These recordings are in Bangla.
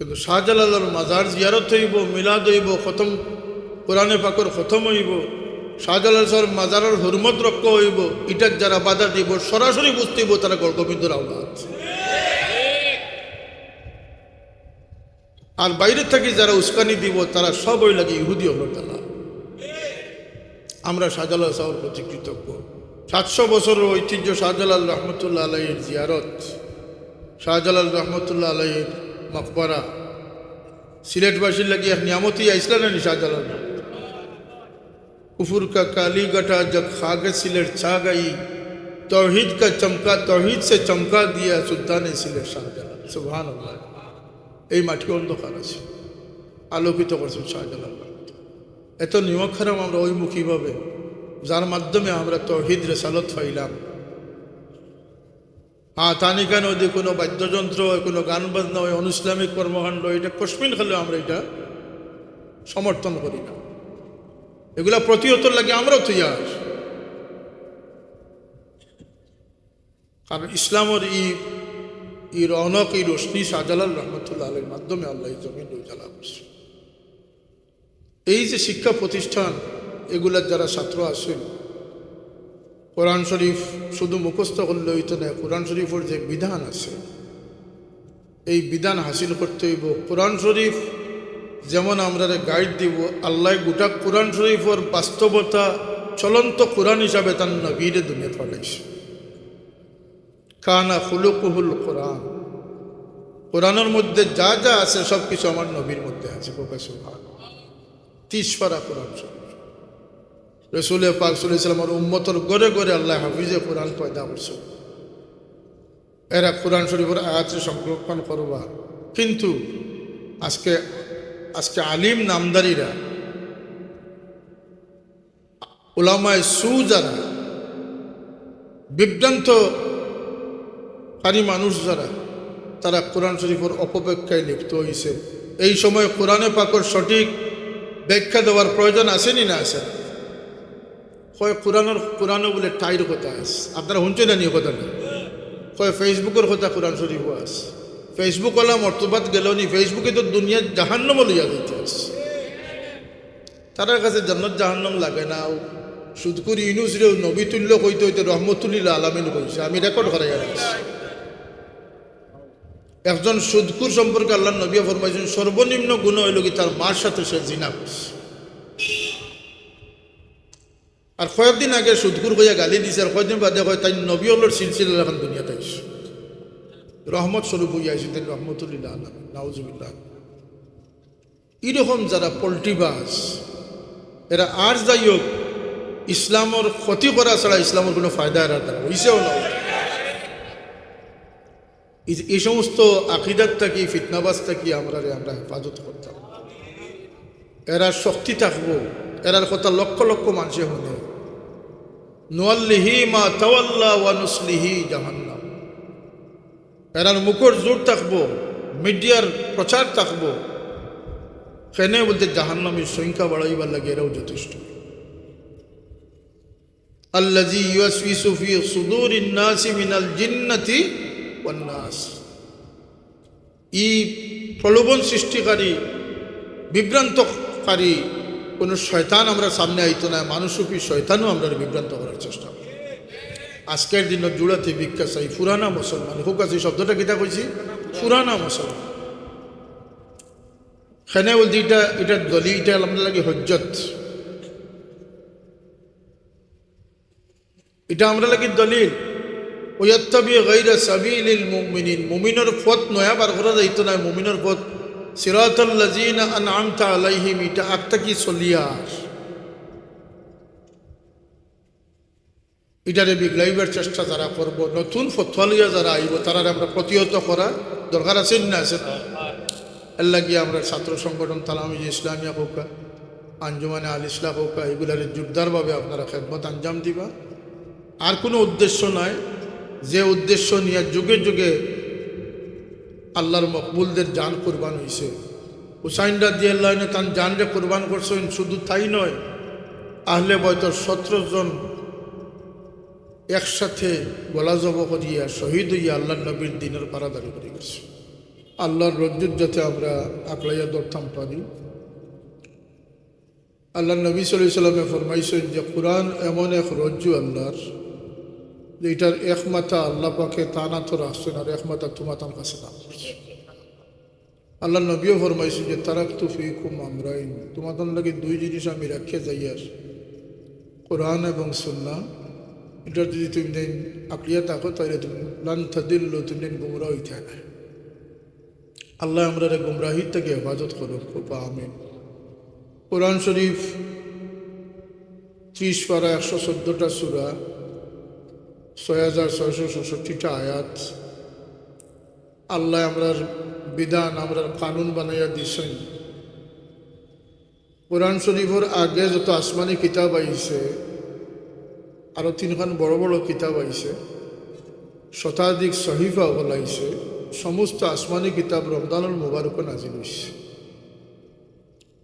কিন্তু শাহজালালের মাজার জিয়ারত হইব, মিলাদ হইব, খতম কোরআনে পাকর খতম হইব, শাহজালাল সাহের মাজারের হুরমত রক্ষ হইব, ইটাক যারা বাধা দিব সরাসরি বুঝতে হইব তারা গোবিন্দর আওলাদ। আর বাইরে থেকে যারা উস্কানি দিব তারা সব ওই লাগে ইহুদি হল তারা। আমরা শাহজালাল সাহেবের প্রতি কৃতজ্ঞ। 700 বছরের ঐতিহ্য শাহজালাল রহমতুল্লাহ আলাইহির জিয়ারত, শাহজালাল রহমতুল্লাহ আলাইহির মকবরা সিলেটবাসীর লাগে এক নিয়ামতি আইসলা না শাহজালাল। कुफुर का काली गटा जब खागे सिलेट छा गई, तौहीद का चमका तौहीद से चमका दिया सुल्तान सिलेट शाहजालाल। सुभान अल्लाह। এই মাটি অন্ধকার আছে, আলোকিত করছেন শাহজালাল। এত নিয়ম খারাপ আমরা ওইমুখীভাবে, যার মাধ্যমে আমরা তৌহিদ রেসালত পাইলাম। তানি গান ওই কোনো বাদ্যযন্ত্র, কোনো গান বাজনা, ওই অনুইসলামিক কর্মকাণ্ড, এটা কসমিন খেলেও আমরা এটা সমর্থন করি না। এগুলা প্রতিহত লাগে আমরাও তৈয়ার। কারণ ইসলামের ই রৌনক, এই রোশনি শাহজালাল রহমতুল্লাহ আলাইহির মাধ্যমে আল্লাহ এই জমিন উজালা করছে। এই যে শিক্ষা প্রতিষ্ঠান, এগুলার যারা ছাত্র আসেন, কোরআন শরীফ শুধু মুখস্থ করলে হইতো না, কোরআন শরীফের যে বিধান আছে এই বিধান হাসিল করতে হইব। কোরআন শরীফ যেমন আমরা গাইড দিব, আল্লাহ গোটা কোরআন শরীফের বাস্তবতা চলন্ত কোরআন হিসাবে তার নবীরে দুনিয়া পাঠাইছে। কানা খুলুকুহুল কোরআন, কোরআনের মধ্যে যা যা আছে সব কিছু আমার নবীর মধ্যে আছে। প্রকাশ 30 পারা কোরআন শরীফ। রসুল পাক সাল্লাল্লাহু আলাইহি ওয়াসাল্লামের উম্মতের গড়ে গড়ে আল্লাহ হাফিজে কোরআন পয়দা করছে। এরা কোরআন শরীফের আয়াত সংরক্ষণ করবা। কিন্তু আজকে আলিম নামদারিরা, উলামায়ে সু যারা, বিভ্রান্তকারী মানুষ যারা, তারা কোরআন শরীফের অপব্যাখ্যায় লিপ্ত হয়েছে। এই সময় কোরআনে পাকের সঠিক ব্যাখ্যা দেওয়ার প্রয়োজন আসেনি না আসে? কয় কোরআনও বলে টাইর কথা আছে, আপনারা শুনছেন না নিয়ে কথা নেই। কয় ফেসবুকের কথা কোরআন শরীফও আছে। ফেসবুক ওলা মর্তবাদ গেল নি, ফেসবুকে তো দুনিয়ার জাহান্নাম লইয়া দিতে আছে। তার কাছে জান্নাত জাহান্নাম লাগে না। সুদকুর ইউনুসরেও নবী তুল্য কইতে হইতে রহমতুল্লিল আলামিন কইছে, আমি রেকর্ড করাই রাখছি। একজন সুদকুর সম্পর্কে আল্লাহ নবী ফরমাইছেন সর্বনিম্ন গুণ হইল কি তার মার সাথে সে জিনা করছে। আর কয়েকদিন আগে সুদকুর কইয়া গালি দিছে, আর কয়েকদিন বাদে কয় তাই নবী হলোর সিলসিলা এখন দুনিয়াতে আইছে, রহমত স্বরূপ হইয়া আইসেন রহমতুল্লিল আলামিন। নাউজুবিল্লাহ। এরকম যারা পল্টিবাজ, এরা আর যাই হোক ইসলামের ক্ষতি করা ছাড়া ইসলামের কোনো ফায়দা এরা দ্বারা হইছেও না। এই সমস্ত আকিদাত থাকি, ফিতনাবাজ থাকি আমরা হেফাজত করতাম। এরা শক্তি থাকবো, এরার কথা লক্ষ লক্ষ মানুষে শুনে। নুয়াল্লিহি মা তাওয়াল্লা ওয়া নুসলিহি জাহান্নাম। এরার মুখর জোর থাকবো, মিডিয়ার প্রচার থাকবো, কেন বলতে জাহান্নামের সংখ্যা বাড়াইবার লাগে এরাও যথেষ্ট। আল্লাযী ইউসউইসু ফি সুদুরিন নাসি মিনাল জিন্নাতি ওয়ান নাস। এই প্রলোভন সৃষ্টিকারী, বিভ্রান্তকারী কোন শয়তান আমরা সামনে আইতো না। মানুষরূপী শয়তানও আমরা বিভ্রান্ত করার চেষ্টা করি। আজকের দিন জুড়াতে ভিক্ষা চাই পুরানা মুসলমান হোক আছে। শব্দটা কিতা কইছি? পুরানা মুসলমান। খেনে বলছি এটা দলি, এটা আমাদের লাগে হজ্জত, এটা আমরা লাগে দলিল। ওয়াত্তাবি গায়রা সাবিলিল মুমিনিন, মুমিনের পথ নয়া বার করা যাইতো না। মুমিনের পথ সিরাতাল লাযিনা আনআমতা আলাইহিম, এটা আত্মা কি চলিয়াস, এটারে বিগলাইবার চেষ্টা যারা করব, নতুন ফতোয়া লইয়া যারা আইব, তারা আমরা প্রতিহত করা দরকার আছে না? আছে। আল্লাহ গিয়ে আমরা ছাত্র সংগঠন তালামিজ ইসলামিয়া হোক, আঞ্জুমানে আল ইসলাম হোক, এগুলার জোরদারভাবে আপনারা খেদমত আঞ্জাম দিবা। আর কোনো উদ্দেশ্য নয়, যে উদ্দেশ্য নিয়ে যুগে যুগে আল্লাহর মকবুলদের জান কোরবান হয়েছে। হুসাইন রাদিয়াল্লাহু আনহু তার জানরে কোরবান করছেন। শুধু তাই নয়, আহলে বয়তর 17 জন একসাথে গলা জব করিয়া শহীদ হইয়া আল্লাহর নবীর দিনের পারাদারি করে গেছে। আল্লাহর রজ্জুর যাতে আমরা আকলাইয়া ধরতাম পারি। আল্লাহ নবী সাল্লাল্লাহু আলাইহি সাল্লামে ফরমাইছেন যে কোরআন এমন এক রজ্জু আল্লাহর, যে এটার এক মাথা আল্লাহ পাকে টানা তো রাখছেন আর এক মাথা তোমাতার কাছে দান করছে। আল্লাহ নবীও ফরমাইছেন যে তারাকতু ফীকুম আমরাইন, তোমাদের লাগে দুই জিনিস আমি রাখে যাইয়ার, কোরআন এবং সুন্নাহ। এটা যদি তুমি দিন আঁকড়িয়া থাকো তাহলে তুমি লান তাদিল্লু, তুমি দিন গুমরাহ হইতে না। আল্লাহ আমরা গুমরাহির থেকে হেফাজত করুন, কৃপা আমিন। কোরআন শরীফ 30 পারা 114টা সূরা, 6666টা আয়াত। আল্লাহ আমরার বিধান, আমরার কানুন বানাইয়া দিছেন। কোরআন শরীফের আগে যত আসমানি কিতাব আইছে, আরও 3খান বড় বড় কিতাব আইছে, শতাধিক সহিফা বলাইছে। সমস্ত আসমানি কিতাব রমজানুল মুবারকে নাজিল হইছে।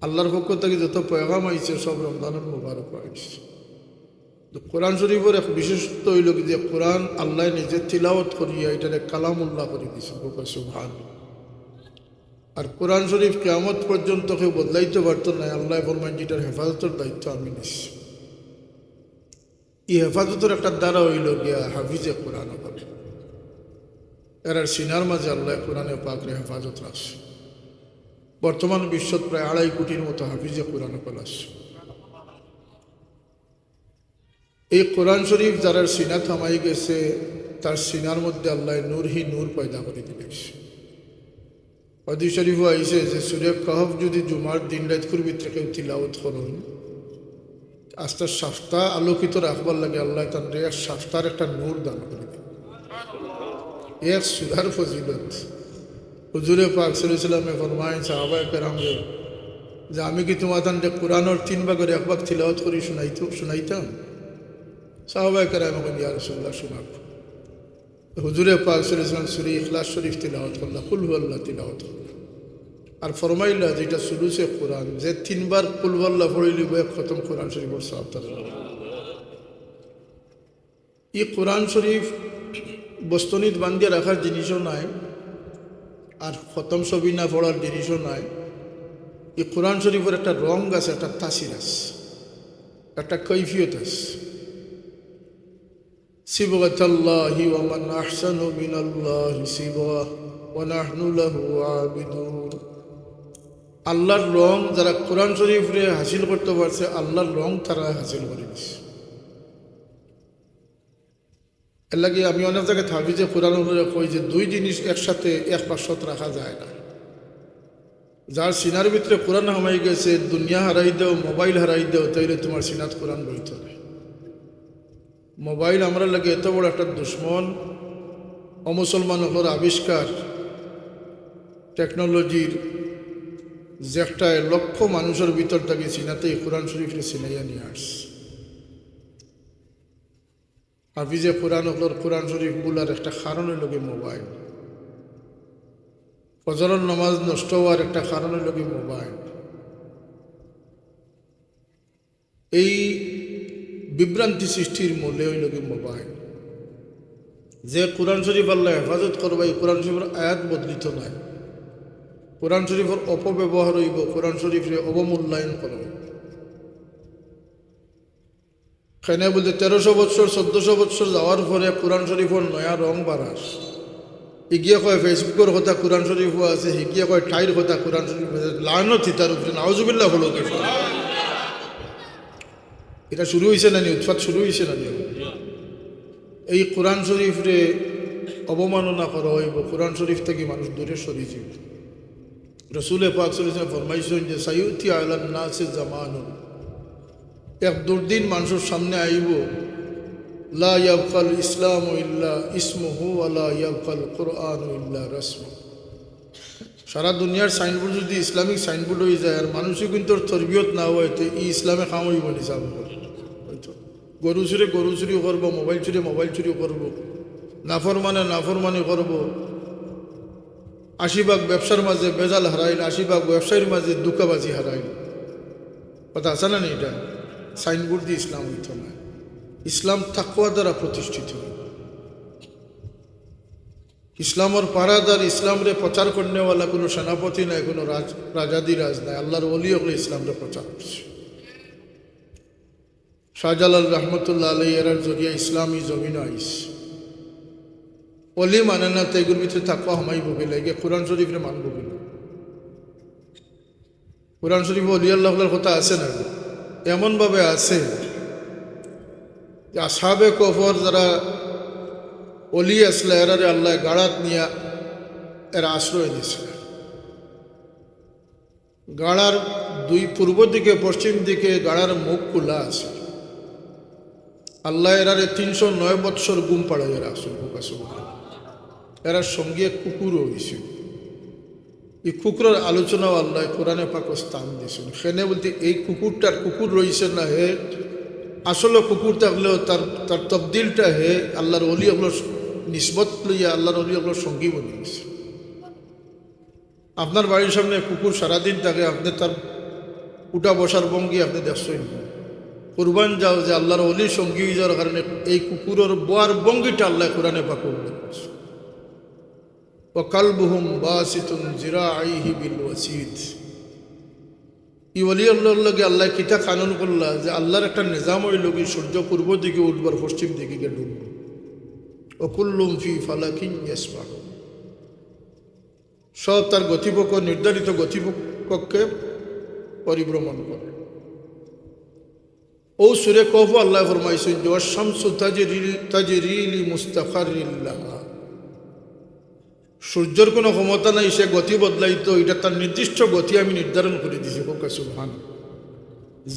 আল্লাহর পক্ষ থেকে যত পয়গাম আইছে সব রমজানুল মুবারকে আইছে। তো কোরআন শরীফের এক বিশেষত্ব হইল যে কোরআন আল্লাহ নিজে তিলাওয়াত করিয়া এটারে কালামুল্লাহ করে দিয়েছে, সুবহানাল্লাহ। আর কোরআন শরীফ কিয়ামত পর্যন্ত কেউ বদলাইতে পারত না। আল্লাহ ফরমান যেটার হেফাজতের দায়িত্ব আমি নিচ্ছি। এই হেফাজতের একটা দ্বারা হইল গিয়া হাফিজে কোরআন হবে। এরার সিনার মাঝে আল্লাহ কোরআনে পাকরে হেফাজত রাখছে। বর্তমান বিশ্বত প্রায় 2.5 কোটির মতো হাফিজে কোরআন আছে। এই কোরআন শরীফ যারা সিনা থামাই গেছে, তার সিনার মধ্যে আল্লাহ নূরহি নূর পয়দা করে দিয়েছে। হাদিস শরীফও আইছে যে সূরা কাহফ যদি জুমার দিন রাতকুর ভিতরে কেউ তিলাওয়াত করুন, আস্তে সাফতা আলোকিত রাখবার লাগে আল্লাহ তার এক সাফতার একটা নূর দান করে দেন। এক সূরার ফজিলত হুজুরে পাক সাল্লাল্লাহু আলাইহি ওয়াসাল্লামে ফরমায়েন সাহাবায়ে কেরামকে যে আমি কি তোমাদের কোরআনের 3 ভাগের 1 ভাগ তিলাওয়াত করি শুনাইতাম? সাহাবায়ে কেরাম বলেন ইয়া রাসূলুল্লাহ শোনাব। হুজুরে পাক সাল্লাল্লাহু আলাইহি ওয়াসাল্লাম সূরা ইখলাস শরীফ তিলাওয়াত করলেন, কুল হুয়াল্লাহ তিলাওয়াত করলেন। আর ফরমাইলা যেটা সুলুসে কোরআন, যে 3 বার কুল হুয়াল্লাহ পড়িলিব এক খতম কোরআন শরীফের সওয়াব তার। এই কোরআন শরীফ বস্তনিত বান্ধিয়া রাখার জিনিসও নাই, আর খতম ছবি না পড়ার জিনিসও নাই। এই কোরআন শরীফের একটা রং আছে, একটা তাসির আছে, একটা কৈফিয়ত আছে। সিবগাতাল্লাহি ওয়া মান আহসানু মিনাল্লাহি সিবগা ওয়া নাহনু লাহু আবিদুন। আল্লাহর রং যারা কোরআন শরীফে হাসিল করতে পারছে, আল্লাহর রং তারা হাসিল করে দিচ্ছে। এর লাগে আমি অনেক জায়গায় থাকি যে কোরআন কই যে 2 জিনিস একসাথে এক পাশত রাখা যায় না। যার সিনার ভিতরে কোরআন হামাই গেছে, দুনিয়া হারাই দেও, মোবাইল হারাই দেও, তাইলে তোমার সিনাত কোরআন বইতে হবে। মোবাইল আমরা লাগে এত বড় একটা দুশ্মন, অমুসলমান হলোর আবিষ্কার, টেকনোলজির যে একটা লক্ষ মানুষের ভিতর থেকে সিনাতে কোরআন শরীফে সিনাইয়া নিয়ে আসছে। হাফিজে কোরআন হলোর কোরআন শরীফ গুলার একটা কারণ হইল মোবাইল। ফজরের নামাজ নষ্ট হওয়ার একটা কারণ হইল মোবাইল। এই বিভ্রান্তি সৃষ্টির মূলে হইল মোবাইল। যে কোরআন শরীফ আল্লাহ হেফাজত করবে, এই কোরআন শরীফের আয়াত বদলিত নাই। কোরআন শরীফের অপব্যবহার হইব, কোরআন শরীফের অবমূল্যায়ন করবে। খাইনা বলতে 1300 বছর 1400 বছর যাওয়ার পরে কোরআন শরীফের নয়া রং বাড়াস। এগিয়ে কয় ফেসবুকের কথা কোরআন শরীফও আছে, এগিয়ে কয় ঠাইর কথা কোরআন শরীফ আছে। লানত তার উপরে নাউজুবিল্লাহ হলো। এটা শুরু হয়েছে না নি? উৎপাত শুরু হয়েছে না নি? এই কোরআন শরীফরে অবমাননা করা হইব, কোরআন শরীফ থেকে মানুষ দূরে সরে যাবে। রসুলে পাক সাল্লাল্লাহু আলাইহি ওয়াসাল্লাম ফরমাইছেন যে সাইয়ুতি আলান নাসি জামানুন, এক দুর্দিন মানুষের সামনে আইব, লা ইয়াবকাল ইসলামু ইল্লা ইসমুহু ওয়া লা ইয়াবকাল কুরআনু ইল্লা রাসমুহু। সারা দুনিয়ার সাইনবোর্ড যদি ইসলামিক সাইনবোর্ড হয়ে যায় আর মানুষও কিন্তু তরবিয়ত না হয়, তো এই ইসলামে কাম হইব নিসাব হয়তো। গরু চুরি করবো, মোবাইল চুরি করবো, নাফরমানি করবো। 80 ভাগ ব্যবসার মাঝে বেজাল হারাইল, 80 ভাগ ব্যবসায়ীর মাঝে দুকাবাজি হারাইল। কথা আছে না? এটা সাইনবোর্ড দিয়ে ইসলাম হইতো না। ইসলাম তাকওয়া দ্বারা প্রতিষ্ঠিত। ইসলামের পাহারাদার, ইসলামরে প্রচার করনেওয়ালা কোনো সেনাপতি নাই, কোনো রাজাদিরাজ নাই, আল্লাহর ওলি হলে ইসলামরে প্রচার করছে। শাহজালাল রহমতুল্লাহ আলাই এরার জরিয়া ইসলামী জমিন আইস অলি মানে না, তো এগুলোর ভিতরে থাকবা হমাই বকিল এগে কোরআন শরীফরে মানব কিনা? কোরআন শরীফ অলি আল্লাহর কথা আছে না? এমনভাবে আছে যে আসহাবে কফর যারা অলি আসলে এরারে আল্লাহ গাড়াত নিয়ে এরা আশ্রয় দিয়েছিল। গাড়ার দুই পূর্ব দিকে পশ্চিম দিকে গাড়ার মুখ খোলা আছে। আল্লাহ এরারে 309 বৎসর গুম পাড়ায় এরা আসল এরা সঙ্গে কুকুরও হয়েছিল। এই কুকুরের আলোচনাও আল্লাহ কোরআনে পাক স্থান দিয়েছেন। সেনে বলতে এই কুকুরটার কুকুর রয়েছে না হে, আসলে কুকুর থাকলেও তার তবদিলটা হে আল্লাহর অলি ওগুলোর নিসবত লইয়া আল্লাহর অলি ওগুলোর সঙ্গী বলে গেছে। আপনার বাড়ির সামনে কুকুর সারাদিন থাকে, আপনি তার উঠা বসার ভঙ্গি আপনি দেখছেন। কুরবান যাও যে আল্লাহর অলির সঙ্গী হয়ে যাওয়ার কারণে এই কুকুরের বোয়ার ভঙ্গিটা আল্লাহ কোরআনে পাক উল্লেখ করছে। ওয়াকালবুহুম বাসিতুন জিরাআইহি বিল ওয়াসিদ। ই ওলি আল্লাহকে আল্লাহ কিতা কানুন করলা যে আল্লাহর একটা নিজাম হইল কি সূর্য পূর্ব দিকে উঠবার পশ্চিম দিকে গিয়ে ডুববে। ওকুল্লুম ফি ফালাকিন ইয়াসবাহুন। সব তার গতিপক্ষ নির্ধারিত গতিপক্ষকে পরিভ্রমণ করে। ও সূরা কহফ আল্লাহ ফরমাইছেন যে ওয়াশ-শামসু তাজরি লিমুস্তাকাররিন লাহা। সূর্যের কোনো ক্ষমতা নাই সে গতি বদলাইতো, এটা তার নির্দিষ্ট গতি আমি নির্ধারণ করে দিয়েছি। সুবহান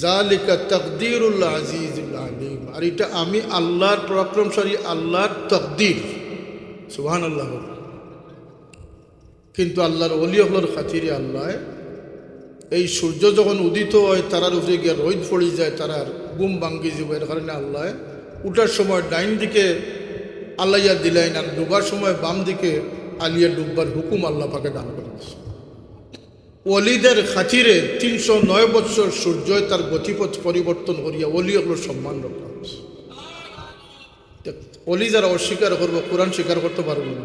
যালিকা তাকদীরুল আজিজুল আলিম। আর এটা আমি আল্লাহর পরাক্রমশালী আল্লাহর তাকদীর। সুবহানাল্লাহ। কিন্তু আল্লাহর ওলি হলোর খাতিরে আল্লাহ এই সূর্য যখন উদিত হয় তারার উপরে গিয়ে রোদ পড়ে যায়, তারার ঘুম ভাঙ্গি যাবে। এর কারণে আল্লাহ উঠার সময় ডাইন দিকে আল্লাইয়া দিলেন, আর ডুবার সময় বাম দিকে আলিয়া ডুববার হুকুম আল্লাহ পাকে দান করেছে। ওলিদের খাতিরে 309 বৎসর সূর্য তার গতিপথ পরিবর্তন করিয়া ওলি ওগুলোর সম্মান রক্ষা হয়েছে। ওলি যারা অস্বীকার করবো, কোরআন স্বীকার করতে পারবো না,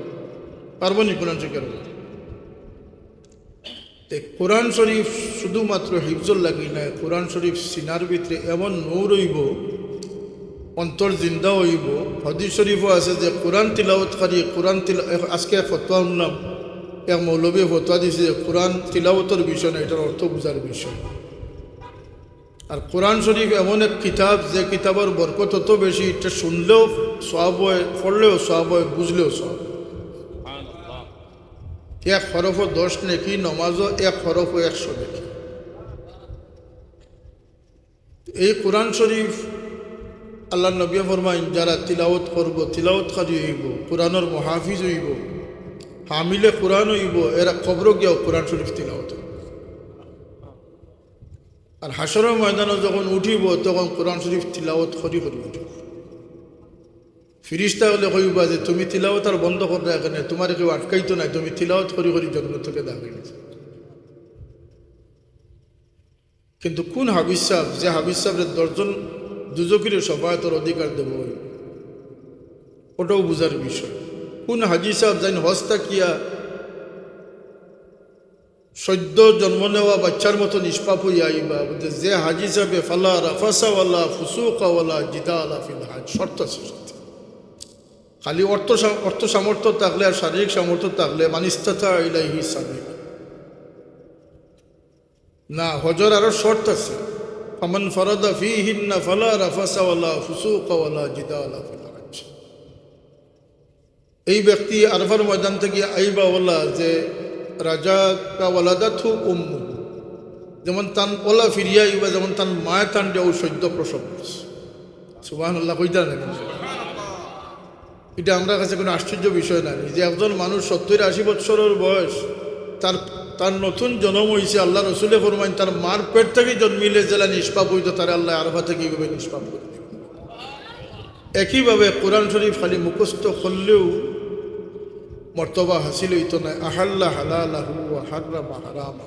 পারবো নি কোরআন স্বীকার করতে? কোরআন শরীফ শুধুমাত্র হিফজুল লাগি না, কোরআন শরীফ সিনার ভিতরে এমন নূর হইব, অন্তর জিন্দা হইব। হাদিস শরীফও আছে যে কোরআন তিলাওয়াতকারী আজকে ফতোয়া শুনলাম, এক মৌলবী ফতোয়া দিয়েছে যে কোরআন তিলাওয়াতের বিষয় না, এটার অর্থ বোঝার বিষয়। আর কোরআন শরীফ এমন এক কিতাব যে কিতাবের বরকত তত বেশি, এটা শুনলেও সওয়াব হয়, পড়লেও সওয়াব হয়, বুঝলেও সওয়াব। এক হরফ 10 নেকি, নমাজও এক হরফ 100 নেকি। এই কোরআন শরীফ আল্লাহ নবী ফরমাইন যারা তিলাওয়াত করব, তিলাওয়াতকারী হইব, কোরআনের মুহাফিজ হইব, হামিলে কোরআন হইব, এরা কবর গিয়াও কোরআন শরীফ তিলাওয়াত। আর হাসরের ময়দানে যখন উঠিব তখন কোরআন শরীফ তিলাওয়াত করি উঠিব। ফিরিস্তা হলে কইবা যে তুমি তিলাওয়াত আর বন্ধ করবে এখানে, তোমার কেউ আটকাইতো নাই, তুমি তিলাওয়াত করি জন্ম থেকে দাঁড়িয়ে গেছে। কিন্তু কোন হাবিজ সাহেব, যে হাবিজ সাহেবের 10 জন দুজকির সফায়তের অধিকার দেব, ওটাও বুঝার বিষয়। কোন হাজি সাহেব যাই হস্তা কিয়া সদ্য জন্ম নেওয়া বাচ্চার মতো নিষ্পাপ হইয়া আইবা, যে হাজি সাহেবে ফালা রাফাসা ওয়ালা ফুসুকা ওয়ালা জিদালা ফিল হাজ। শর্ত আছে, খালি অর্থ সামর্থ্য থাকলে আর শারীরিক সামর্থ্য থাকলে মানিস্তাতা ইলাইহি সাবিল না। হজর আরো শর্ত আছে, ফামান ফারাদা ফীহিন্না ফালা রাফাসা ওয়ালা ফুসুকা ওয়ালা জিদালা ফিল হাজ। এই ব্যক্তি আরফার ময়দান থেকে আইবা ওলা যে রাজা কা ওয়ালাদাতহু উম্মু, যেমন তান ওলা ফিরিয়া আইবা যেমন তান মায় তান দেও সদ্য প্রসব করছে। সুবহানাল্লাহ কইতা না? এটা আমরা কাছে কোনো আশ্চর্য বিষয় না যে একজন মানুষ 70-80 বছরের বয়স, তার নতুন জন্ম হয়েছে, আল্লাহ রসুলে ফরমাইন তার মার পেট থেকে জন্মিলে জেলা নিষ্পাপ হইতো, তারা আল্লাহ আরফা থেকে এইভাবে নিষ্পাপ করে দিবে। একইভাবে কোরআন শরীফ খালি মুখস্থ করলেও মর্তবা হাসিল হইতো না। আহাল্লা হালালাহু ওয়া হাররামা হারামা।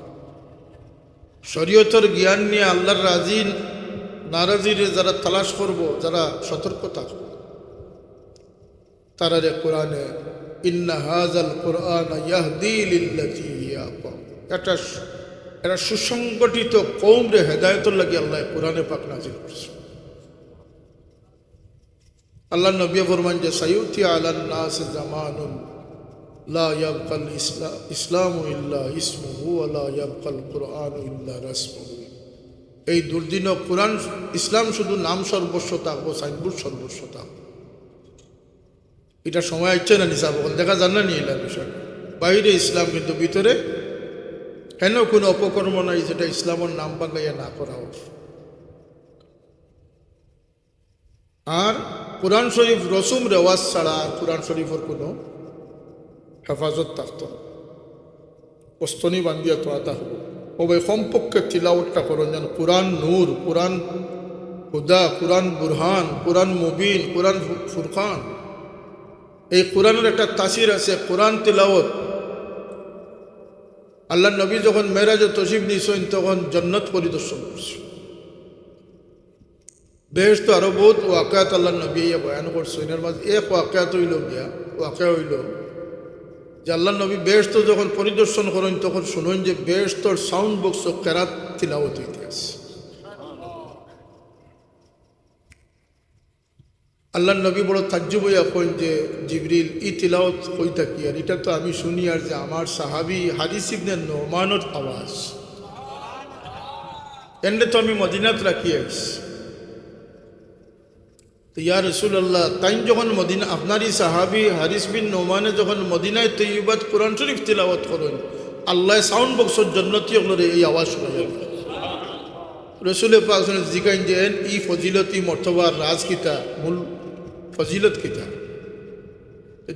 শরীয়তের জ্ঞান নিয়ে আল্লাহর রাজি নারাজিরে যারা তালাশ করব, যারা সতর্ক থাকবে, তারা কোরআনে ইন্না হাযাল কুরআন ইয়াহদি লিল্লাতী হিয়া আকওয়াম। এটা সুসংগঠিত কওমরে হেদায়েতের লাগি আল্লাহ কোরআনে পাক নাযিল করছে। আল্লাহ নবী ফরমান যে সায়ুতি আলান নাস জামানুন লা ইয়াবকাল ইসলামু ইল্লা ইসমুহু ওয়া লা ইয়াবকাল কুরআনু ইল্লা রাসমুহু। এই দুর্দিন কোরআন ইসলাম শুধু নাম সর্বস্ব থাকবো, সাইনবোর্ড সর্বস্ব থাকবো। এটা সময় ইচ্ছে না নিসাব দেখা যান না নিয়ে বিষয় বাইরে ইসলাম, কিন্তু ভিতরে হেন কোনো অপকর্ম নাই যেটা ইসলামের নাম বাঙ্গাইয়া না করা হোক। আর কোরআন শরীফ রসুম রেওয়াজ ছাড়া কোরআন শরীফের কোনো হেফাজত থাকত না। অস্তনি বান্ধিয়া তো আতা হব ওই কমপক্ষে তিলাওয়াতটা করুন যেন কোরআন নূর, কোরআন হুদা, কোরআন বুরহান, কোরআন মুবিন, কোরআন ফুরকান। এই কোরআনের একটা তাসির আছে। কোরআন তিলাওয়াত আল্লাহ নবী যখন মেরাজে তশরিফ নিয়েছেন তখন জান্নাত পরিদর্শন করছে। বেহেশত আরো বহুত ওয়াকাত আল্লাহ নবী বয়ান করছেন। এর মাঝে এক ওয়াকাত হইল হইল যে আল্লাহ নবী বেহেশত যখন পরিদর্শন করেন তখন শুনেন যে বেহেশতর সাউন্ড বক্স কেরাত তিলাওয়াত হইতে আছে। আল্লাহ নবী বড় তাজ্জুব হইয়া কইন যে জিবরিল ই তিলাওয়াত হইতা কি? আর এটা তো আমি শুনি আর যে আমার সাহাবী হারিস ইবনে নুমানের আওয়াজ। এন্ডে তো আমি মদিনাত রাখি আইছি। তো ইয়া রাসূলুল্লাহ, তাই যখন মদিনা আপনারই সাহাবী হারিস বিন নুমানে যখন মদিনায় তৈয়বাত কোরআন শরীফ তিলাওয়াত করেন, আল্লাহ সাউন্ড বক্সের জন্নতি ওগুলোর এই আওয়াজ শোনা যাবে। রসুল পাক জিজ্ঞাসা যে ই ফজিলতি মর্তবার রাজ কিতা, মূল ফজিলত কিতা?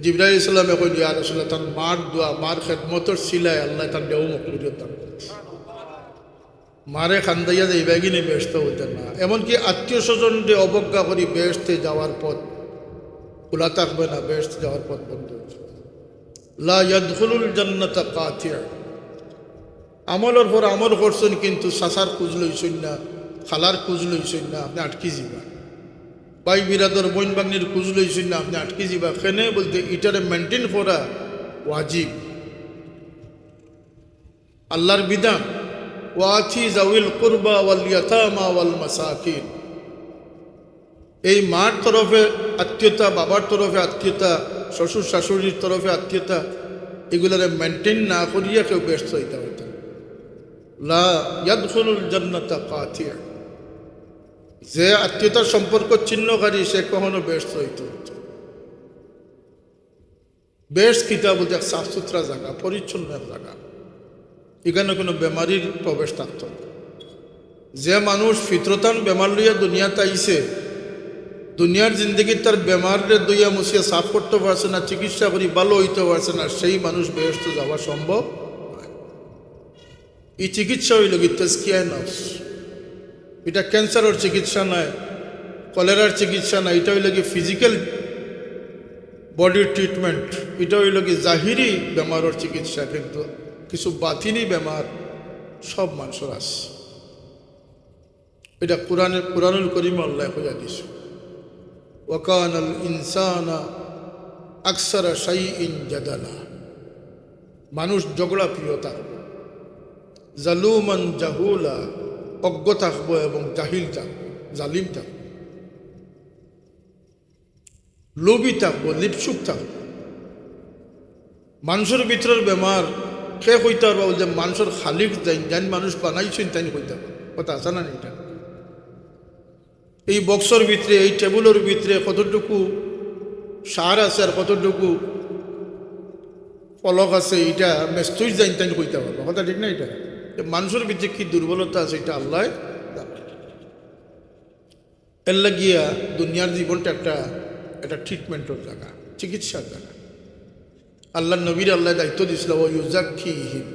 জিবরাইল ইসলাম এখন ইয়া রাসূলুল্লাহ তার মার দোয়া, মার খেদমতর সিলায় আল্লাহ তার দেহ মকবুলিয়ত দান করেছে। মারে খান্দাইয়া যে ইবাগিনে ব্যস্ত হইতেন না। এমনকি আত্মীয় স্বজন যে অবজ্ঞা করি বেহেশতে যাওয়ার পথ খোলা থাকবে না, বেহেশতে যাওয়ার পথ বন্ধ হয়েছে। লা ইয়াদখুলুল জান্নাতা কাতিয়া। আমলের পর আমল করছেন কিন্তু সাসার খুঁজ লইছেন না, খালার খুঁজ লইছেন না, আপনি আটকি যাবা। ভাই বিরাদর বইন বাগনির খুঁজ লইছেন না, আপনি আটকি যাবা। কেন বলতে এটারে মেনটেন করা ওয়াজিব, আল্লাহর বিধান। ওয়াতি জাউল কুরবা ওয়াল ইয়াতামা ওয়াল মাসাকিন। এই মার তরফে আত্মীয়তা, বাবার তরফে আত্মীয়তা, শ্বশুর শাশুড়ির তরফে আত্মীয়তা, এগুলারে মেনটেন না করিয়া কেউ ব্যস্ত হইতে হইতে লা ইয়াদখুলুল জান্নাতা কাতিয়া। যে আত্মীয়তার সম্পর্ক ছিন্নকারী সে কখনো ব্যস্ত হইতে হইতে। বেশ কিতা বলতে সাফ সুতরা জায়গা, পরিচ্ছন্ন জায়গা, এখানে কোনো বেমারির প্রবেশ থাকত না। যে মানুষ ফিতরতান বেমার লইয়া দুনিয়াতে আইছে, দুনিয়ার জিন্দগির তার বেমারে দইয়া মুছিয়া সাফ করতে পারছে না, চিকিৎসা করি ভালো হইতে পারছে না, সেই মানুষ বেহেশতে যাওয়া সম্ভব। এই চিকিৎসা হইল কি তাজকিয়ায়ে নফস। এটা ক্যান্সারের চিকিৎসা নয়, কলেরার চিকিৎসা নয়, এটা হইল কি ফিজিক্যাল বডির ট্রিটমেন্ট। এটা হইল কি জাহিরি বেমারের চিকিৎসা, কিন্তু কিছু বাতিনি বেমার সব মানুষের আছে। এটা কোরআনুল করিম আল্লাহ কইয়া দিছে, ওয়াকানাল ইনসানা আকসারা শাইইন জাদালা। মানুষ ঝগড়া প্রিয় থাকবে, জালুমান জাহুলা, অজ্ঞ থাকবো এবং জাহিল থাকবো, জালিম থাকবো, লোভী থাকবো, লিপসুক থাকবো। মানুষের ভিতরের বেমার কে কইতে পারবো যে মানুষের খালিক যাই মানুষ বানাইছেন তাই কইতে পারবো। কথা আছে না? এটা এই বক্সর ভিতরে, এই টেবুলের ভিতরে কতটুকু সার আছে আর কতটুকু ফলক আছে, এটা মেস্তুই যাই তাই কইতে পারবো। কথা ঠিক না? এটা মানুষের ভিতরে কি দুর্বলতা আছে এটা আল্লাহ। এর লাগিয়া দুনিয়ার জীবনটা একটা ট্রিটমেন্টের জায়গা, চিকিৎসার জায়গা। আল্লাহ নবীর আল্লাহ দায়িত্ব দিয়েছিল, ও ইউজাক্কিহিম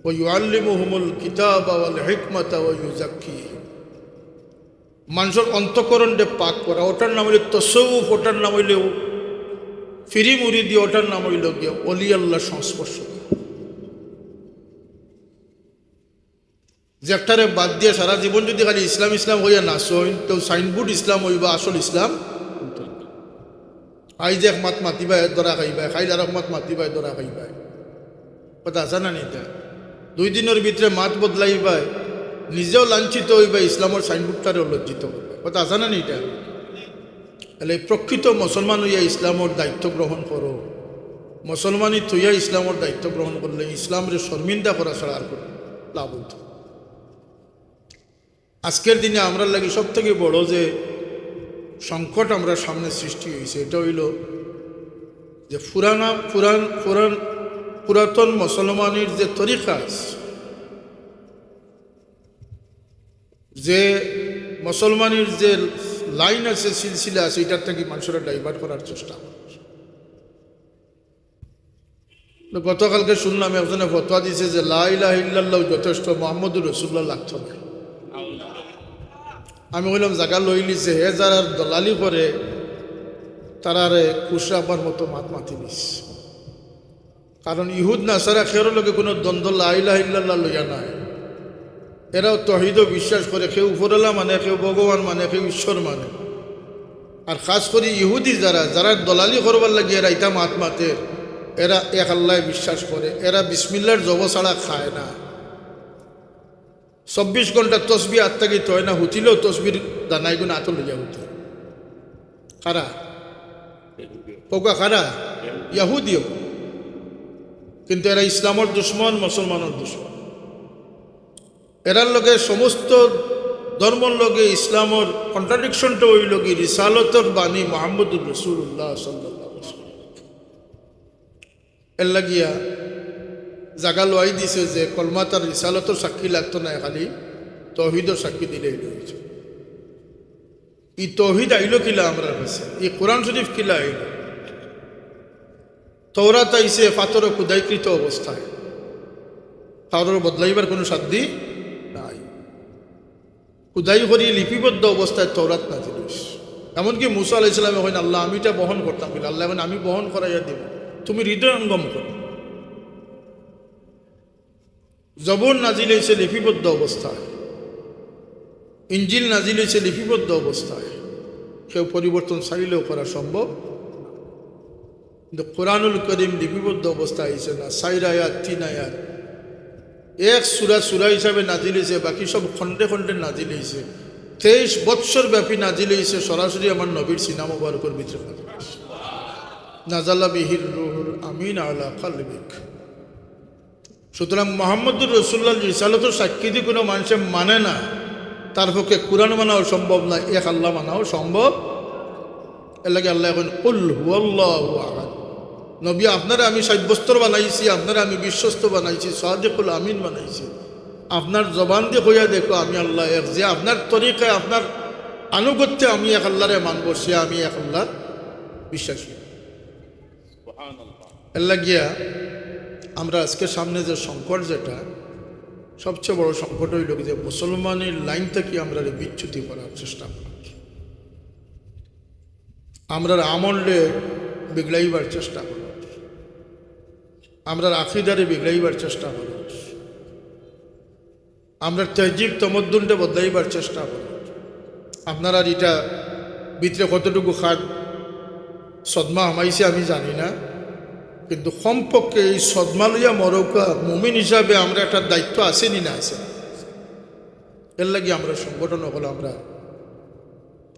ও ইউআল্লিমুহুমুল কিতাবা ওয়াল হিকমাতা ওয়া ইউজাক্কিহিম। মানুষের অন্তঃকরণে পাক করা, ওটার নাম হইল তসৌফ, ওটার নাম হইল ফিরি মুরিদি, ওটার নাম হইল গিয়ে অলি আল্লাহ সংস্পর্শ। যে একটারে বাদ দিয়ে সারা জীবন যদি খালি ইসলাম ইসলাম হইয়া নাচইন, তো সাইনবোর্ড ইসলাম হইবা, আসল ইসলাম আইজ এক মাত মাতিবাই দরা খাইবাই, খাইলে আর এক মাত মাতিবাই দরা খাইবাই, কথা আছে না নিটা? 2 দিনের ভিতরে মাত বদলাইবাই, নিজেও লাঞ্ছিত হইবাই, ইসলামের সাইনবোর্ডটারেও লজ্জিত করবে, কথা আছে না নিটা? তাহলে প্রকৃত মুসলমান হইয়া ইসলামের দায়িত্ব গ্রহণ করো। মুসলমানই তুইয়া ইসলামের দায়িত্ব গ্রহণ করলে ইসলামের শর্মিন্দা করা ছাড়া আর কোনো লাভ হইত। আজকের দিনে আমরা লাগি সব থেকে বড় যে সংকট আমরা সামনে সৃষ্টি হয়েছে, এটা হইল যে পুরাতন মুসলমানের যে তরিকা আছে, যে মুসলমানের যে লাইন আছে, সিলসিলা আছে, এটার থেকে মানুষেরা ডাইভার্ট করার চেষ্টা করে। গতকালকে শুনলাম একজনে ফতোয়া দিছে যে লা ইলাহা ইল্লাল্লাহ যথেষ্ট, মুহাম্মদুর রাসূলুল্লাহ লাগতো না। আমি বললাম জায়গা লই লিছে, হে যারা দলালি করে তারারে খুশ রাখবার মতো মাত মাতি দিস। কারণ ইহুদ নাসারা খেরো লোকে কোনো দ্বন্দ্ব লা ইলাহা ইল্লাল্লাহ লইয়া নাই। এরাও তহিদও বিশ্বাস করে, কেউ উপরওয়ালা মানে, কেউ ভগবান মানে, কেউ ঈশ্বর মানে। আর খাস করে ইহুদি যারা দলালি করবার লাগে এরা ইতা মাত মাতে, এরা এক আল্লাহ বিশ্বাস করে, এরা বিসমিল্লার জব ছাড়া খায় না। 24 ঘন্টা তসবি আত্মাগিত হয় না, হুতিলেও তসবির দানাইগুলো আত লইয়া হুতি। খারা পোকা খারা ইয়াহুদিও, কিন্তু এরা ইসলামের দুশ্মন, মুসলমানের দুশ্মন। এরার লগে সমস্ত ধর্মর লগে ইসলামের কন্ট্রাডিকশনটা ওই লগে রিসালতর বাণী মুহাম্মদুর রাসূলুল্লাহ সাল্লাল্লাহু আলাইহি ওয়াসাল্লাম। এর লাগিয়া জাগা লই দিছে যে কলমা তার রিসালতর সাক্ষী লাগতো না, খালি তৌহিদর সাক্ষী দিলেই হয়েছে। এই তৌহিদ আইল কিলা আমরা কাছে, এই কোরআন শরীফ কিলা আইল। তওরাত আইছে পাথর খুদাইকৃত অবস্থায়, তার বদলাইবার কোনো সাধ্য নাই। খুদাই করি লিপিবদ্ধ অবস্থায় তওরাত নাজিল হইছে। এমনকি মুসা আলাইহিস সালাম কইন, আল্লাহ আমি এটা বহন করতাম কিনা? আল্লাহ মানে আমি বহন করাইয়া দিব, তুমি হৃদয়ঙ্গম করো। জবর নাজিল হয়েছে লিপিবদ্ধ অবস্থায়, ইঞ্জিল নাজিল হয়েছে লিপিবদ্ধ অবস্থায়, কেউ পরিবর্তন চাইলেও করা সম্ভব। কিন্তু কোরআনুল করিম লিপিবদ্ধ অবস্থায় হয়েছে না, 4 আয়াত 3 আয়াত, এক সূরা হিসাবে নাজিল হয়েছে, বাকি সব খণ্ডে খণ্ডে নাজিল হয়েছে। 23 বৎসর ব্যাপী নাজিল হয়েছে, সরাসরি আমার নবীর সিনা মুবারকের ভিতরে নাজিল হয়েছে। নাজালা বিহির রূহুল আমিন আলা কলবিক। সুতরাং মুহাম্মদুর রাসূলুল্লাহ রিসালাতের সাক্ষী দিয়ে কোনো মানুষ মানে না, তার পক্ষে কোরআন মানাও সম্ভব না, এক আল্লাহ মানাও সম্ভব। এর লাগে আল্লাহ এখন কুল হুয়াল্লাহু আহাদ, নবী আপনারা আমি সাব্যস্ত বানাইছি, আপনারা আমি বিশ্বস্ত বানাইছি, সাদিকুল আমিন বানাইছি। আপনার জবান দিয়ে কইয়া দেখো আমি আল্লাহ এক, যে আপনার তরিকায় আপনার আনুগত্যে আমি এক আল্লাহরে মানব, সে আমি এক আল্লাহর বিশ্বাসী। এর লাগিয়া আমরা আজকে সামনে যে সংকট, যেটা সবচেয়ে বড় সংকট হইল যে মুসলমানের লাইন থেকে আমরা বিচ্যুতি করার চেষ্টা করি, আমরা আমলে বিগড়াইবার চেষ্টা করি, আমরা আকিদারে বিগড়াইবার চেষ্টা করি, আমরা তহজিব তমদ্দুনটা বদলাইবার চেষ্টা করি। আপনারা এটা ভিতরে কতটুকু খাদ সদমা আমাইছে আমি জানি না, কিন্তু কমপক্ষে এই সদমা লইয়া মরৌকা মুমিন হিসাবে আমরা একটা দায়িত্ব আসেনি না আছে। এর লাগে আমরা সংগঠন হলো আমরা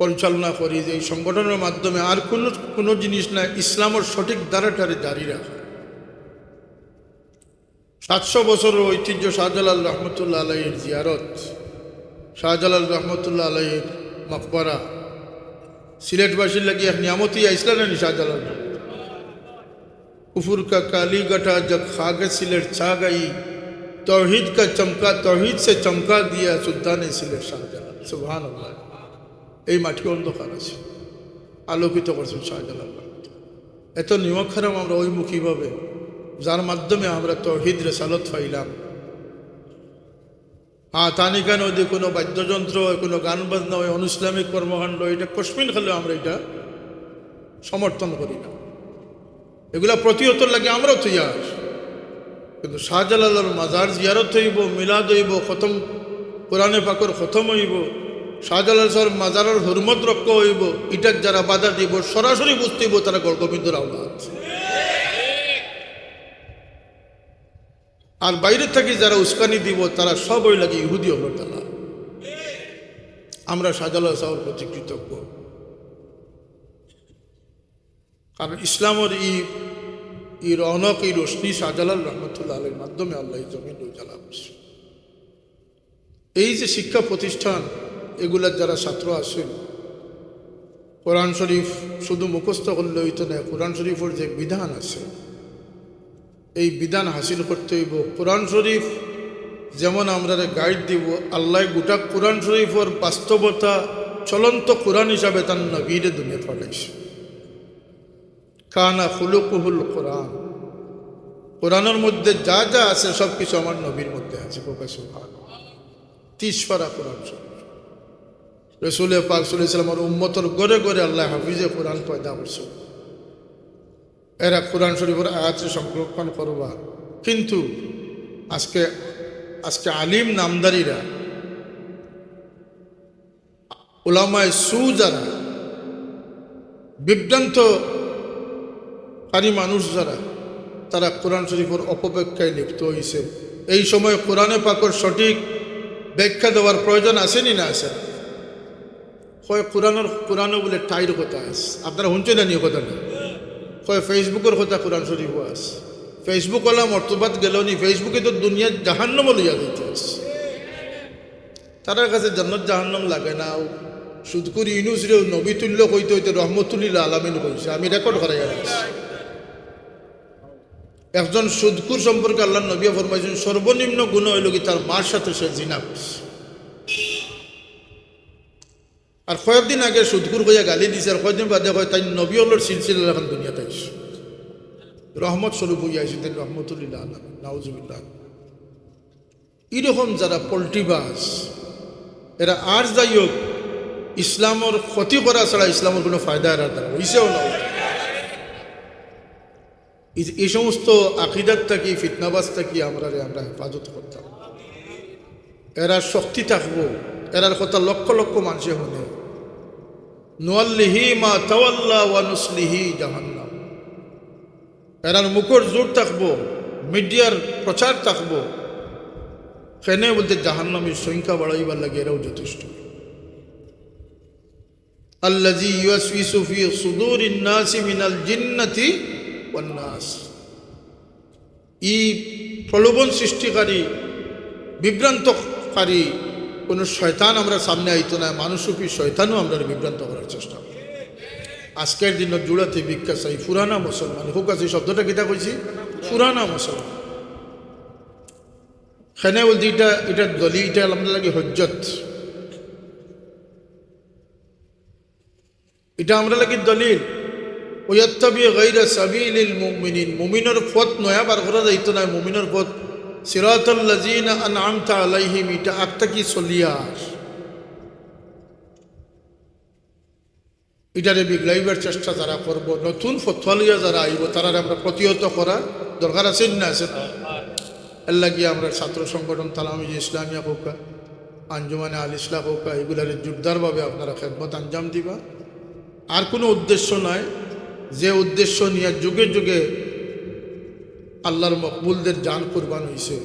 পরিচালনা করি, যে এই সংগঠনের মাধ্যমে আর কোনো জিনিস না, ইসলামের সঠিক দ্বারাটারে জারি রাখা। 700 বছরের ঐতিহ্য, শাহজালাল রহমতুল্লাহ আলাইহির জিয়ারত, শাহজালাল রহমতুল্লাহ আলাইহির মকবরা, সিলেটবাসীর লাগে এক নিয়ামতি আইসলা না শাহজালাল। कुफुर का काली गठा जब खाग सिलेट छा गई, तौहीद का चमका तौहीद से चमका दिया सुल्तान सिलेट शाहजालाल। सुभान अल्लाह। এই মাটি অন্ধকার আছে, আলোকিত করছেন শাহজালাল। এত নিমক্ষারাম আমরা ওইমুখীভাবে, যার মাধ্যমে আমরা তৌহিদ রিসালাত পাইলাম। তানি কেন ওই কোনো বাদ্যযন্ত্র, কোনো গান বাজনা, ওই অনুইসলামিক কর্মকাণ্ড, এটা কসমিন খেলেও আমরা এটা সমর্থন করি না। এগুলা প্রতিহত লাগে আমরাও তৈয়ার, কিন্তু শাহজালালের মাজার জিয়ারত হইব, মিলাদ হইব, খতম কোরআনে পাকর খতম হইব, শাহজালাল স্যার মাজারের হুরমত রক্ষা হইব, এটার যারা বাধা দিব সরাসরি বুঝতে হইব তারা গোবিন্দর আওলাদ। আর বাইরে থেকে যারা উস্কানি দিব তারা সব ওই লাগে ইহুদি হল তালা। আমরা শাহজালাল সাহেবের প্রতি কৃতজ্ঞ, কারণ ইসলামের এই রৌনক, এই রোশনি শাহজালাল রহমতুল্লাহ আলীর মাধ্যমে আল্লাহ জমিন উজালা করছে। এই যে শিক্ষা প্রতিষ্ঠান, এগুলার যারা ছাত্র আসেন, কোরআন শরীফ শুধু মুখস্থ করলে হইতো না, কোরআন শরীফের যে বিধান আছে এই বিধান হাসিল করতে হইব। কোরআন শরীফ যেমন আমরা গাইড দিব, আল্লাহ গোটা কোরআন শরীফের বাস্তবতা চলন্ত কোরআন হিসাবে তার নবীরে দুনিয়া পাঠাইছে। কানা খুলুকুহুল কোরআন, কোরআনের মধ্যে যা যা আছে সব কিছু আমার নবীর মধ্যে আছে। সুবহানাল্লাহ, 30 পারা কোরআন শরীফ। রসুল পাক সাল্লাল্লাহু আলাইহি ওয়াসাল্লামের উম্মতের গড়ে গড়ে আল্লাহ হাফিজে কোরআন পয়দা করছে। এরা কোরআন শরীফের আয়াত সংরক্ষণ করবা, কিন্তু আজকে আলিম নামদারিরা, উলামায়ে সু যারা, বিভ্রান্তকারী মানুষ যারা, তারা কোরআন শরীফের অপব্যাখ্যায় লিপ্ত হয়েছে। এই সময় কোরআনে পাকের সঠিক ব্যাখ্যা দেওয়ার প্রয়োজন আসেনি না আসে? হয় কোরআনও বলে টাইর কথা আছে, আপনারা শুনছেন না নিয়ে কথা নেই। হয় ফেসবুকের কথা কোরআন শরীফও আছে। ফেসবুক ওলা মর্তবাদ গেল নি, ফেসবুকে তো দুনিয়ার জাহান্নাম লইয়া দিতে আছে। তার কাছে জান্নাত জাহান্নাম লাগে না। সুদকুর ইউনুসরেও নবী তুল্য কইতে হইতে রহমতুল্লিল আলামিন কইছে, আমি রেকর্ড করাই রাখছি। একজন সুদকুর সম্পর্কে আল্লাহ নবী ফরমাইছেন সর্বনিম্ন গুণ হইল কি তার মার সাথে সে জিনা করছে। আর কয়েকদিন আগে সুদকুর হইয়া গালি দিছে, আর কয়েকদিন বাদে হয় তাই নবী হলোর সিলসিলা এখন দুনিয়াতে আইছে, রহমত স্বরূপ হইয়া আইছে তাই রহমতুল্লিল আলামিন, নাউজুবিল্লাহ। এরকম যারা পোল্ট্রিবাজ, এরা আর যাই হোক ইসলামের ক্ষতি করা ছাড়া ইসলামের কোনো ফায়দা এরা দ্বারা হইছেও না। এই সমস্ত আকিদাত থাকি, ফিতনাবাজ থাকি আমরা হেফাজত করতাম। এরা শক্তি থাকবো, এরার কথা লক্ষ লক্ষ মানুষে শুনে। নুয়াল্লিহি মা তাওয়াল্লা ওয়া নুসলিহি জাহান্নাম। এরার মুখর জোর থাকবো, মিডিয়ার প্রচার থাকবো, সেনে বলতে জাহান্নামের সংখ্যা বাড়াইবার লাগে এরাও যথেষ্ট। আল্লাযী ইউওয়াসওয়িসু ফি সুদুরিন নাসি মিনাল জিন্নাতি ওয়ান নাস। এই প্রলোভন সৃষ্টিকারী, বিভ্রান্তকারী কোনো শয়তান আমরা সামনে আইতো না, মানুষরূপী শয়তানও আমরা বিভ্রান্ত করার চেষ্টা করি। আজকের দিনের জুড়াতে ভিক্ষা চাই পুরানা মুসলমান হোক আছে। শব্দটা কিতা কইছি? পুরানা মুসলমান। সেনে বলতে এটা দলি, এটা আমাদের লাগে হজ্জত, এটা আমরা লাগে দলিল। ওয়াত্তাবি গায়রা সাবিলিল মুমিনিন, মুমিনের পথ নয়া বার করা যাইতো না। মুমিনের পথ সিরাতাল লাযিনা আনআমতা আলাইহিম, এটা আত্মা কি চলিয়াস, এটারে বিগলাইবার চেষ্টা যারা করব, নতুন ফতোয়া লইয়া যারা আইব তারা আমরা প্রতিহত করা দরকার আছে না? আছে। এর লাগিয়ে আমরা ছাত্র সংগঠন তালামিজ ইসলামিয়া হোকা, আঞ্জুমানে আল ইসলাম হোকা, এগুলার জোরদারভাবে আপনারা খেদমত আঞ্জাম দিবা। আর কোনো উদ্দেশ্য নয়, যে উদ্দেশ্য নিয়ে যুগে যুগে আল্লাহর মকবুলদের জান কোরবান হয়েছে।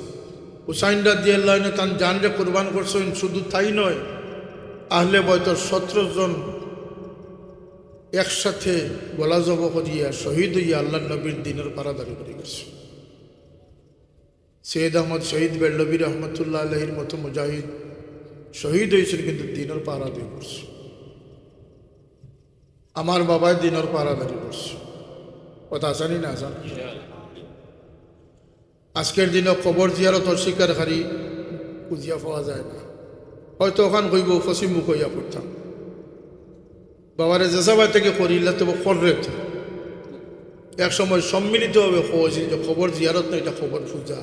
হুসাইন রাদিয়াল্লাহু আনহু তার জানরে কোরবান করছেন, শুধু তাই নয়, আহলে বয়তর 17 জন একসাথে গলা জব করিয়া শহীদ হইয়া আল্লাহর নবীর দিনের পারাদারি করে গেছে। সৈয়দ আহমদ শহীদ বেল্লবী রহমতুল্লাহ আলাইহির মতো মুজাহিদ শহীদ হয়েছেন, কিন্তু দিনের পাহারাদারি করছে। আমার বাবায় দিনের পাহারাদারি করছে, কথা আসানি না আসান? আজকের দিনে কবর জিয়ারতর শিকারকারী খুঁজিয়া পাওয়া যায় না। হয়তো ওখান কইব ফসিম মুখ হইয়া পড়তাম, বাবারে জেসাবাই থেকে করিলে তবে কররে তো এক সময় সম্মিলিতভাবে হয়েছিল যে খবর জিয়ারত না, এটা খবর পূজা।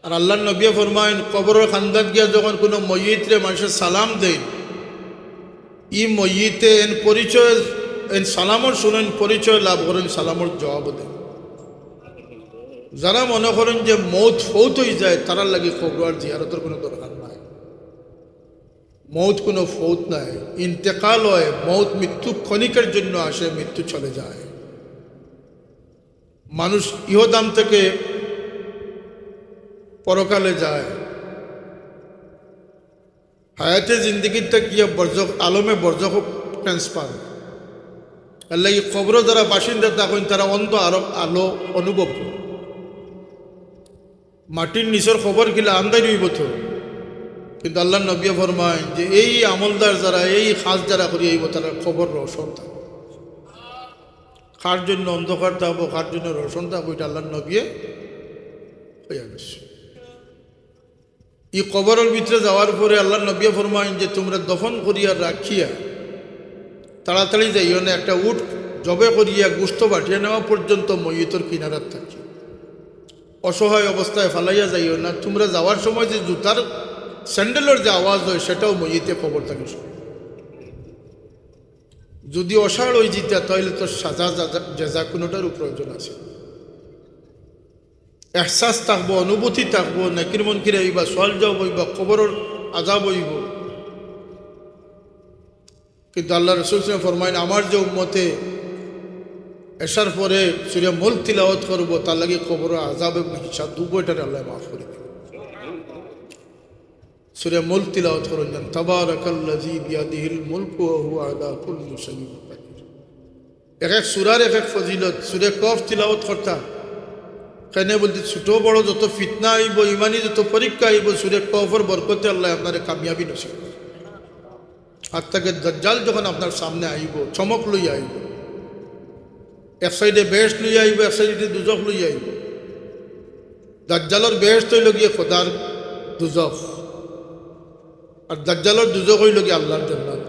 আর আল্লাহ নবী ফরমায়েন কবরের খান্দাত গিয়া যখন কোনো ময়িতরে মানুষের সালাম দেন, ই ময়িতে এন পরিচয়, এন সালামর শুনেন, পরিচয় লাভ করেন, সালামর জবাব দেন। যারা মনে করেন যে মৌত ফৌত হয়ে যায়, তারার লাগে কবর জিয়ারতের কোনো দরকার নাই। মৌত কোনো ফৌত নাই, ইন্তেকাল হয়, মৌত মৃত্যু ক্ষণিকের জন্য আসে, মৃত্যু চলে যায়। মানুষ ইহদাম থেকে পরকালে যায়। হায়াতে জিন্দগিটা কি বর্জক আলমে বর্জক ট্রান্সফার। আল্লাহ এই কবর যারা বাসিন্দা থাকেন তারা অন্ত আলো অনুভব করে। মাটির নিচের খবর গিলা আন্দাই রইব তো, কিন্তু আল্লাহ নবী ফরমায় যে এই আমলদার যারা, এই খাস যারা করি আইব তারা খবর রোশন থাকবে। কার জন্য অন্ধকার থাকবো, কার জন্য রোশন থাকবো, এটা আল্লাহ নবী হইয়া গেছে। এই কবরের ভিতরে যাওয়ার পরে আল্লাহ নবী ফরমায় যে তোমরা দফন করিয়া রাখিয়া তাড়াতাড়ি যাইও না, একটা উট জবে করিয়া গুস্ত বাটিয়ে নেওয়া পর্যন্ত মইয়িতর কিনারাত থাকি, অসহায় অবস্থায় ফালাইয়া যাইও না। তোমরা যাওয়ার সময় যে জুতার স্যান্ডেলের যে আওয়াজ হয় সেটাও মইয়িতে খবর থাকে। যদি অসাড় হয়ে যেতে তাহলে তো সাজা জেজা কোনোটারও প্রয়োজন আছে। এহসাস থাকবো, অনুভূতি থাকবো, নাকির মনকির হইবা, সোয়াল জবাব হইবা, খবরের আজাব হইব। কিন্তু আল্লাহ রাসূল ফরমাইন আমার যে উম্মতে এসার পরে সূরা মুলক তিলাওয়াত করবো তার লাগে কবরের আজাব এবং হিসাব দুটোটারে আল্লাহ মাফ করে দেবে। সূরা মুলক তিলাওয়াত করুন, তাবারাকাল্লাযী বিয়াদিহিল মুলকু ওয়া হুয়া আলা কুল্লি শাইইন কাদির। এক এক সূরার এক এক ফজিলত। সূরা কফ তিলাওয়াত করতা কেন বলতে ছোট বড় যত ফিতনা আইব, ইমানি যত পরীক্ষা আইব, সূরা কফের বরকতে আল্লাহ আপনার কামিয়াবি নসিব করে। আর তাকে দাজ্জাল যখন আপনার সামনে আইব, চমক লইয়া আইব, এক সাইডে বেহেশত লইয়া আইব, এক সাইডে দুজখ লইয়া আইব। দাজ্জালের বেহেশত হইল গিয়ে খোদার দুজখ, আর দাজ্জালের দুজখ হইল গিয়ে আল্লাহর জান্নাত।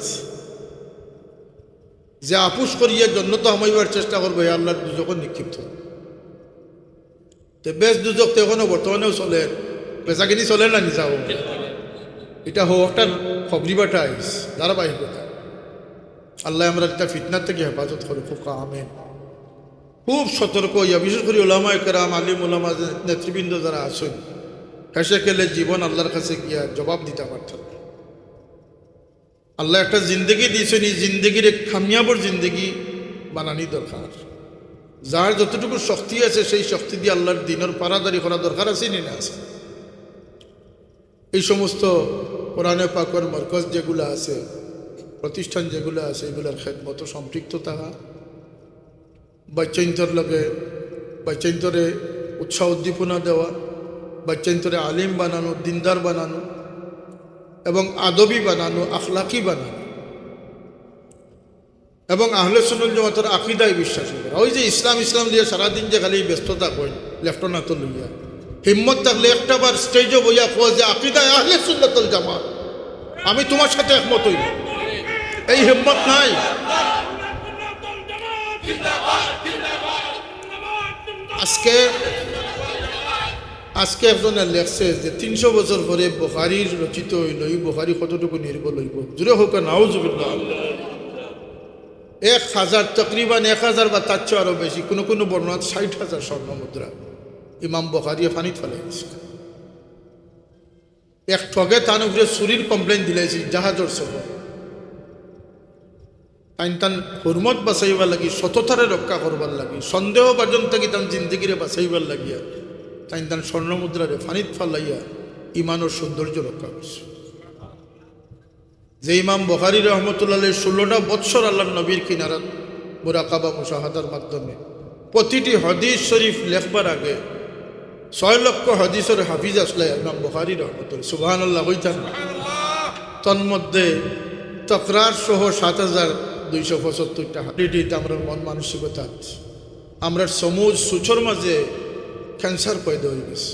যে আপুস করিয়া জন্নত হামাইবার চেষ্টা করবে আল্লাহর দুজখে নিক্ষিপ্ত। তো বেশ দুজখ তো এখনো বর্তমানেও চলে, বেচাকিনি চলে না নিজাও। এটা হোক একটা খবরি বাটা আইস ধারাবাহিকতা। আল্লাহ আমরা এটা ফিতনার থেকে হেফাজত করে খুব আমেন। খুব সতর্ক হইয়া, বিশেষ করে ওলামা একরাম, আলিম ওলামা নেতৃবৃন্দ যারা আছেন, হেসে খেলে জীবন আল্লাহর কাছে গিয়া জবাব দিতে পারতেন। আল্লাহ একটা জিন্দগি দিয়েছেন, এই জিন্দগির এক কামিয়াবর জিন্দগি বানানি দরকার। যার যতটুকু শক্তি আছে সেই শক্তি দিয়ে আল্লাহর দিনের পারাদারি করা দরকার আছে না আছে। এই সমস্ত কোরআনে পাকের মারকাজ যেগুলো আছে, প্রতিষ্ঠান যেগুলো আছে, এগুলোর খেদমত সম্পৃক্ত থাকা, বাচ্চাইন্তর লগে বাচ্চাইন্তরে উৎসাহ উদ্দীপনা দেওয়া, বাচ্চাইন্তরে আলিম বানানো, দিনদার বানানো এবং আদবি বানানো, আখলাকি বানানো এবং আহলে সুন্নাত জামাতের আকীদায় বিশ্বাস করা। ওই যে ইসলাম ইসলাম দিয়ে সারাদিন যে খালি ব্যস্ততা করেন লেফটনাত লইয়া, হিম্মত থাকলে একটা বার স্টেজে বইয়া কোয়া যে আকীদায় আহলে সুন্নাত ওয়াল জামাত, আমি তোমার সাথে একমত হইব, এই হিম্মত নাই। আজকে একজনে লেখছে যে 300 বছর পরে বুখারীর রচিত হইল, এই বুখারী কতটুকু নির্ভর হইব? জুড়ে হোক নাউজুবিল্লাহ। 1000 তকরিবান 1000 বা তার চেয়ে আরও বেশি, কোনো কোনো বর্ণনা 60,000 স্বর্ণ মুদ্রা ইমাম বুখারী ফানিত ফেলাইছে। এক ঠগে তার উপরে চুরির কমপ্লেন দিলাইছি জাহাজের সফর। তান হুরমত বাঁচাইবার লাগি, সততারে রক্ষা করবার লাগি, সন্দেহ বাজন থাকি তান জিন্দগিরে বাঁচাইবার লাগিয়া তান স্বর্ণ মুদ্রারে ফানিত ফালাইয়া ইমানের সৌন্দর্য রক্ষা করছে। যে ইমাম বুখারী রহমতুল্লাহ 16টা বৎসর আল্লাহ নবীর কিনারাত মুরাকাবা মুশাহাদার মাধ্যমে প্রতিটি হাদিস শরীফ লেখবার আগে 6 লক্ষ হাদিসের হাফিজ আসলে ইমাম বুখারী রহমতুল্লাহ, সুবহানাল্লাহ কইতাম। তন্মধ্যে তকরার সহ 7275টা হাদিস। আমরা মন মানসিকতা আছে, আমরা সমুজ সুচর মাঝে ক্যান্সার পয়দা হয়ে গেছে।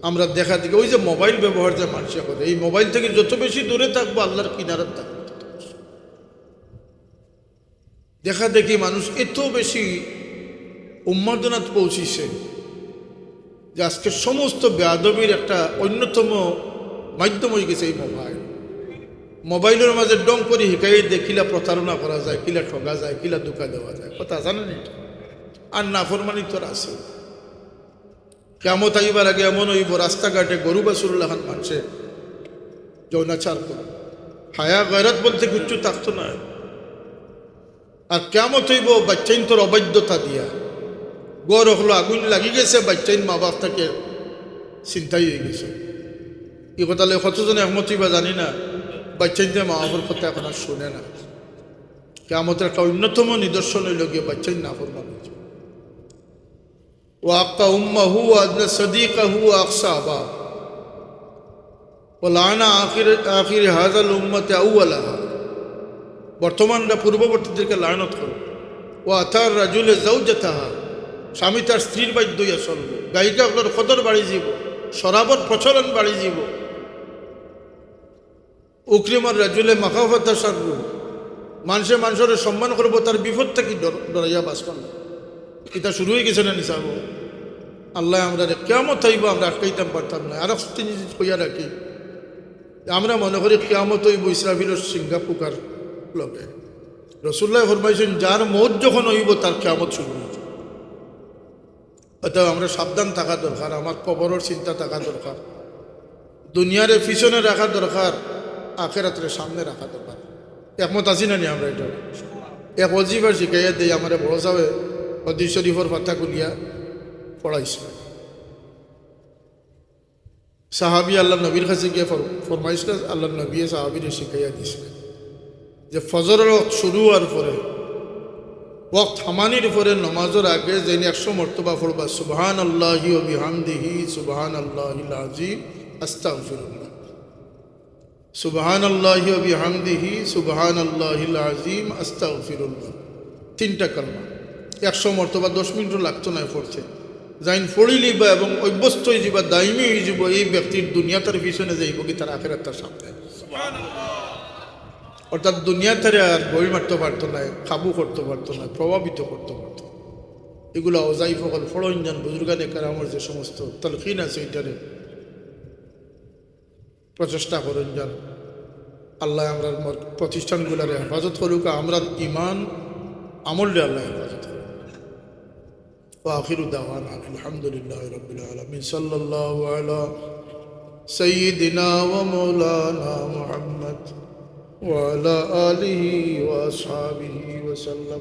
আমরা দেখা দেখি ওই যে মোবাইল ব্যবহার যে মানুষ করে, এই মোবাইল থেকে যত বেশি দূরে থাকবো আল্লাহর কিনারাত থাকবো। দেখা দেখি মানুষ এত বেশি উন্মাদনাত পৌঁছিছে যে আজকে সমস্ত বেয়াদবির একটা অন্যতম মাধ্যম হয়ে গেছে এই মোবাইল। মোবাইলের মাঝে ডং করে শিখাই দেখিলা প্রতারণা করা যায়, কিলা ঠগা যায়, কিলা ধোঁকা দেওয়া যায়, কথা জানেন এটা? আর নাফরমানি তোর আছে। কিয়ামত আইবার আগে এমন হইব রাস্তাঘাটে গরু বাছুর লাহান মানুষে যৌনাচার করে, হায়া গয়রাত বলতে কিচ্ছু থাকতো না। আর কেমত হইব বাচ্চাইন তোর অবাধ্যতা দিয়া গড় হলো আগুন লাগি গেছে, বাচ্চাইন মা বাপ থেকে চিন্তাই হয়ে গেছে। এই কথা কতজনে একমত হইবা জানি না, বাচ্চাইনতে মা বাবার কথা এখন আর শুনে না। কেমতের একটা অন্যতম নিদর্শন হইল গিয়ে বাচ্চাইন না ফরমান হয়েছে। ওয়াক্কা উম্মাহু আদনা সদিকাহু আকসা আবা ওলানা আখির হাজাল উম্মতে আউ্লাহা। বর্তমানরা পূর্ববর্তীদেরকে লায়নত করো। ও আথার রাজুলে জাউজাতাহা, স্বামী তার স্ত্রীর বাধ্য হইয়া চলব। গায়িকাগুলোর কদর বাড়ি যাব, শরাবর প্রচলন বাড়ি যাব। উকরিমার রাজুলে মাখাফাতা সারু, মানুষের সম্মান করবো, তার বিপদ থেকে ডরাইয়া বাস করল। এটা শুরু হয়ে গেছে না নিসাব। আল্লাহ আমরা কেমত হইব আমরা আটকাইতাম পারতাম না। আর জিনিস কইয়া রাখি, আমরা মনে করি কেমত হইব ইসরাফিলের সিংহা পুকার লগে। রসুল্লাহ ফরমাইছেন যার মৌত যখন হইব তার কেমত শুরু হয়েছে। অতএব আমরা সাবধান থাকা দরকার, আমার কবরের চিন্তা থাকা দরকার, দুনিয়ারে পিছনে রাখা দরকার, আখেরাতের সামনে রাখা দরকার। একমত আছি না নি আমরা? এটা এক অজিবার শিখাইয়া দিই আমার বড় সাহেব হদিস শরীফর পাতা গুলিয়া পড়াইছে। সাহাবি আল্লাহ নবীর কাছে গিয়ে ফরমাইছিল, আল্লাহ নবী সাহাবির শিখাইয়া দিয়েছিলেন যে ফজরের শুরু হওয়ার পরে ওয়াক্ত হামানির পরে নমাজের আগে যিনি 100 মর্তবা পড়বা সুবহানাল্লাহি ওয়া বিহামদিহি সুবহানাল্লাহিল আযীম আস্তাগফিরুল্লাহ, সুবহানাল্লাহি ওয়া বিহামদিহি সুবহানাল্লাহিল আযীম আস্তাগফিরুল্লাহ। 3টা কালমা 100 মর্তবা 10 মিনিটও লাগতো না পড়ছে। যাইন পড়িলি বা এবং অভ্যস্ত হয়ে যাবা, দায়মি হয়ে যাব, এই ব্যক্তির দুনিয়া তার পিছনে যাইব কি তার আখেরাত তার সামনে। অর্থাৎ দুনিয়া তারে আর বই মারতে পারতো না, কাবু করতে পারতো না, প্রভাবিত করতে পারতো। এগুলো অজাই ফকল ফড়ঞ্জান বুজুর্গানে কারামর যে সমস্ত তলখিন আছে এটারে প্রচেষ্টা করেন যান। আল্লাহ আমরা প্রতিষ্ঠানগুলার হেফাজত করুক, আমরা ইমান আমলরে আল্লাহ হেফাজত করুক। وآخر دعوانا الحمد لله رب العالمين صلى الله على سيدنا ومولانا محمد وعلى آله وأصحابه وسلم.